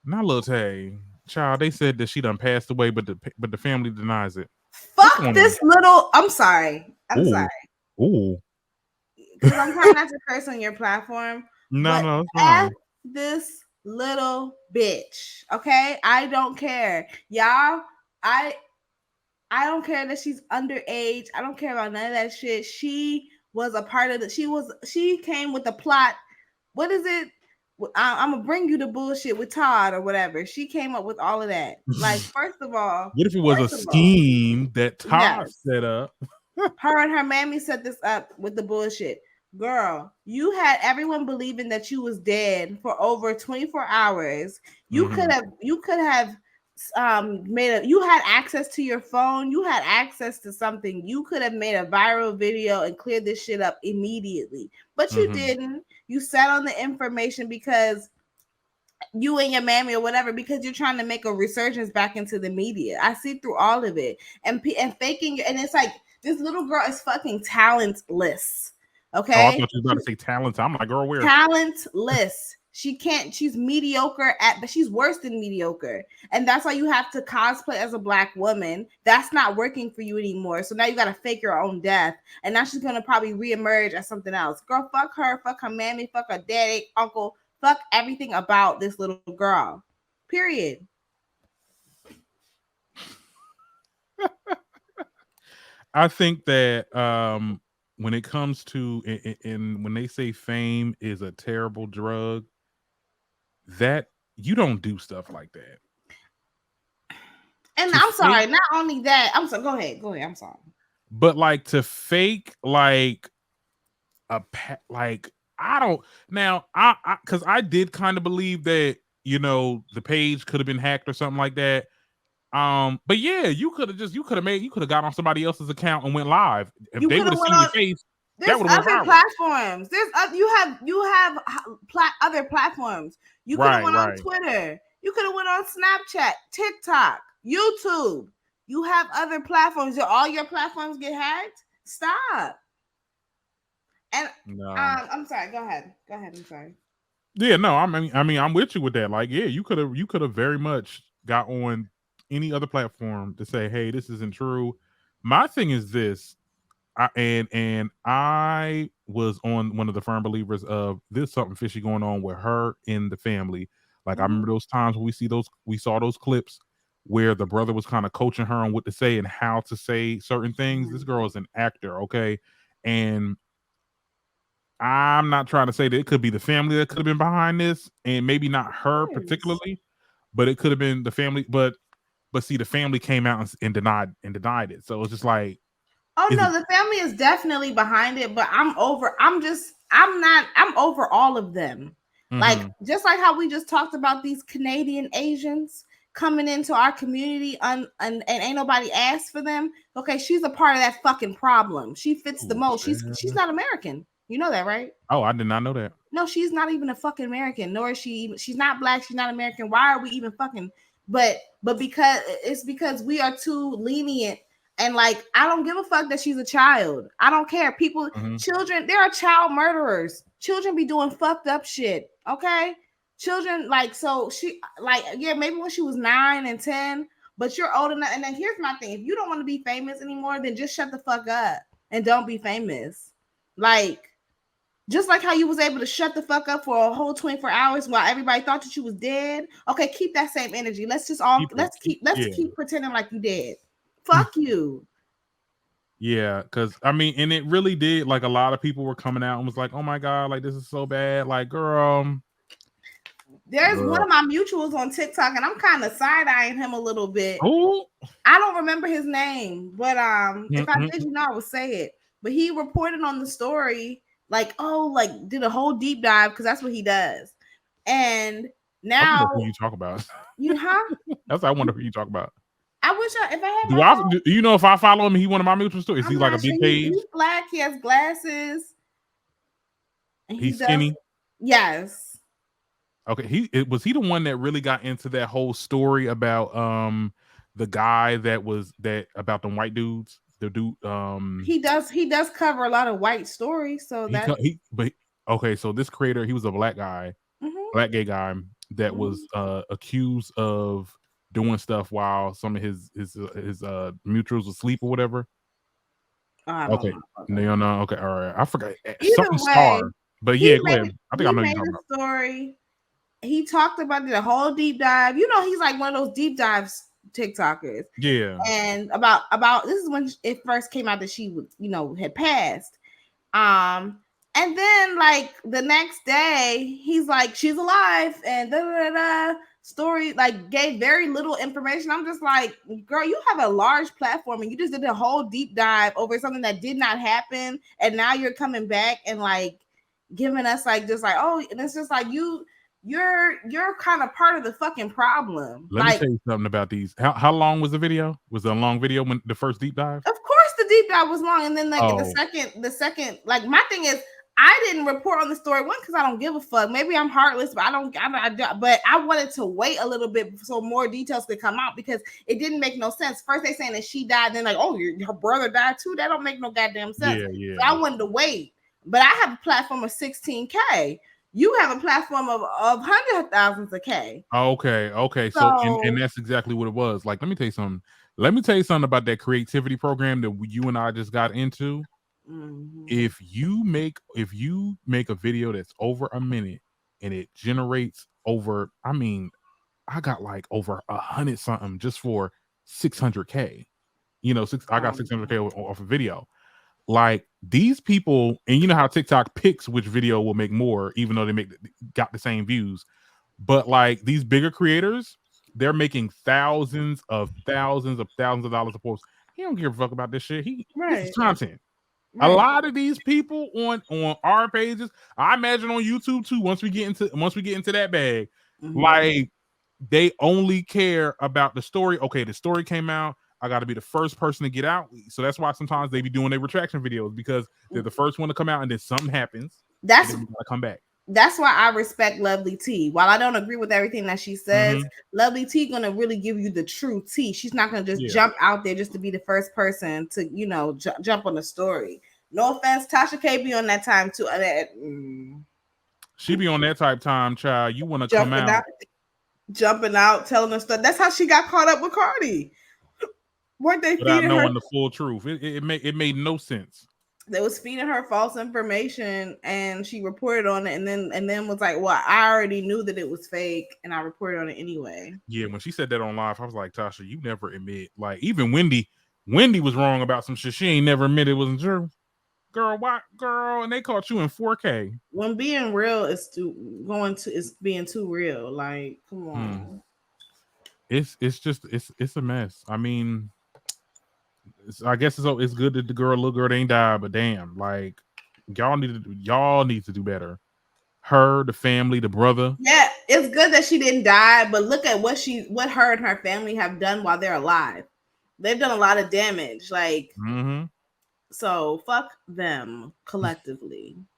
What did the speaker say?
Not Lil Tay. Child, they said that she done passed away, but the family denies it. What's Fuck going on? this little. I'm sorry. Ooh. Ooh. Because I'm trying not to curse on your platform. No, But no, it's F fine. this little bitch. Okay? I don't care. Y'all, I I don't care that she's underage. I don't care about none of that shit. She was a part of the she came with the plot. What is it? I'm gonna bring you the bullshit with Todd or whatever. She came up with all of that. Like, first of all, What if it was a scheme that Todd yes. set up? Her and her mammy set this up with the bullshit. Girl, you had everyone believing that you was dead for over 24 hours. You could have you had access to your phone, you had access to something. You could have made a viral video and cleared this shit up immediately. But you didn't. You sat on the information because you and your mammy or whatever, because you're trying to make a resurgence back into the media. I see through all of it and faking, and it's like this little girl is fucking talentless. Okay, I thought you were about to say talent. I'm like, girl, where? Talentless. She can't. She's mediocre but she's worse than mediocre, and that's why you have to cosplay as a black woman. That's not working for you anymore. So now you got to fake your own death, and now she's gonna probably reemerge as something else. Girl, fuck her, fuck her mammy, fuck her daddy, uncle, fuck everything about this little girl. Period. I think that when it comes to and when they say fame is a terrible drug, that you don't do stuff like that. And I'm sorry, not only that, I'm sorry. Go ahead. I'm sorry. But like to fake like like I don't now I because I did kind of believe that the page could have been hacked or something like that. But yeah, you could have got on somebody else's account and went live. If they would have seen your face, that would have went other viral. platforms. You have other platforms. You could have went on Twitter. You could have went on Snapchat, TikTok, YouTube. You have other platforms. Did all your platforms get hacked? Stop. And no. I'm sorry. Go ahead. I'm sorry. Yeah, no. I mean, I'm with you with that. Like, yeah, you could have very much got on any other platform to say, hey, this isn't true. My thing is this. I was on one of the firm believers of there's something fishy going on with her in the family. Like I remember those times when we saw those clips where the brother was kind of coaching her on what to say and how to say certain things. This girl is an actor, okay? And I'm not trying to say that it could be the family that could have been behind this, and maybe not her particularly, but it could have been the family. But see, the family came out and denied it. So it's just like, oh no, the family is definitely behind it. But I'm over all of them. Like just like how we just talked about these Canadian Asians coming into our community and ain't nobody asked for them. Okay, she's a part of that fucking problem. She fits the mold. She's not American. You know that, right? Oh, I did not know that. No, she's not even a fucking American, nor is she's not black, she's not American. Why are we even fucking but because we are too lenient. And like, I don't give a fuck that she's a child. I don't care. People, children, there are child murderers. Children be doing fucked up shit. Okay. Children, like, so she, like, yeah, maybe when she was 9 and 10, but you're old enough. And then here's my thing: if you don't want to be famous anymore, then just shut the fuck up and don't be famous. Like, just like how you was able to shut the fuck up for a whole 24 hours while everybody thought that you was dead. Okay, keep that same energy. Let's keep pretending like you dead. Fuck you. Yeah, because I mean, and it really did. Like a lot of people were coming out and was like, "Oh my god, like this is so bad." Like, girl. There's one of my mutuals on TikTok, and I'm kind of side-eyeing him a little bit. Ooh. I don't remember his name, but if I did, I would say it. But he reported on the story, like, did a whole deep dive, because that's what he does. And now, who you talk about? Huh? That's what I wonder who you talk about. I wish if I had. Do you know if I follow him? He one of my mutual stories. Is he like a big page? He's black. He has glasses. And he's skinny. Yes. Okay. Was he the one that really got into that whole story about the guy that about the white dudes? The dude. He does cover a lot of white stories. So okay. So this creator, he was a black guy, black gay guy, that was accused of doing stuff while some of his mutuals asleep or whatever. I don't Okay, know. no, no, okay, all right. I forgot Either something way, star, but he yeah, go ahead. I think I know you're made talking a about. story. He talked about the whole deep dive. You know, he's like one of those deep dives TikTokers. Yeah, And about this is when it first came out that she was, had passed. Um, and then like the next day, he's like, she's alive, and da da da. Story like gave very little information. I'm just like, girl, you have a large platform and you just did a whole deep dive over something that did not happen, and now you're coming back and like giving us like just like, oh, and it's just like you're kind of part of the fucking problem. let me Like, tell you something about these. How long was the video? Was it a long video when the first deep dive? of course, the deep dive was long, and then like Oh, the second, like my thing is, I didn't report on the story one because I don't give a fuck. Maybe I'm heartless, but but I wanted to wait a little bit so more details could come out because it didn't make no sense. First they saying that she died, then like, oh, her brother died too. That don't make no goddamn sense. yeah, So yeah. I wanted to wait, but I have a platform of 16K. You have a platform of hundreds of thousands of K. Okay, okay. So, and So that's exactly what it was. Like, let me tell you something. Let me tell you something about that creativity program that you and I just got into. mhm. If you make a video that's over a minute and it generates over, I mean, I got like over 100 something just for 600K. I got 600K off a video. Like these people, and you know how TikTok picks which video will make more, even though they got the same views. But like these bigger creators, they're making thousands of dollars a post. He don't give a fuck about this shit. This is Right, content. A right. lot of these people on our pages, I imagine on YouTube too. Once we get into that bag, Mhm. like they only care about the story. Okay, the story came out. I got to be the first person to get out. So that's why sometimes they be doing their retraction videos because they're the first one to come out, and then something happens, and That's then you gotta come back. that's why I respect Lovely T. While I don't agree with everything that she says, Mm-hmm. Lovely T gonna really give you the true tea. She's not gonna just Yeah, jump out there just to be the first person to jump on the story. No offense, Tasha K be on that time too. she be on that type time, child. You want to come Jumping out, out telling us stuff. That's how she got caught up with Cardi. Weren't they without feeding her? knowing the full truth. It made no sense. They was feeding her false information, and she reported on it, and then was like, "Well, I already knew that it was fake, and I reported on it anyway." Yeah, when she said that on live, I was like, Tasha, you never admit. Like even Wendy was wrong about some shit. She ain't never admitted it wasn't true. Girl, why, girl? And they caught you in 4K. When being real is being too real. Like, come Hmm. on. It's just it's a mess. I mean, I guess it's good that the little girl ain't died, but damn, like y'all need to do better. Her, the family, the brother. Yeah, it's good that she didn't die, but look at what her and her family have done while they're alive. They've done a lot of damage. Like, Mm-hmm. so fuck them collectively.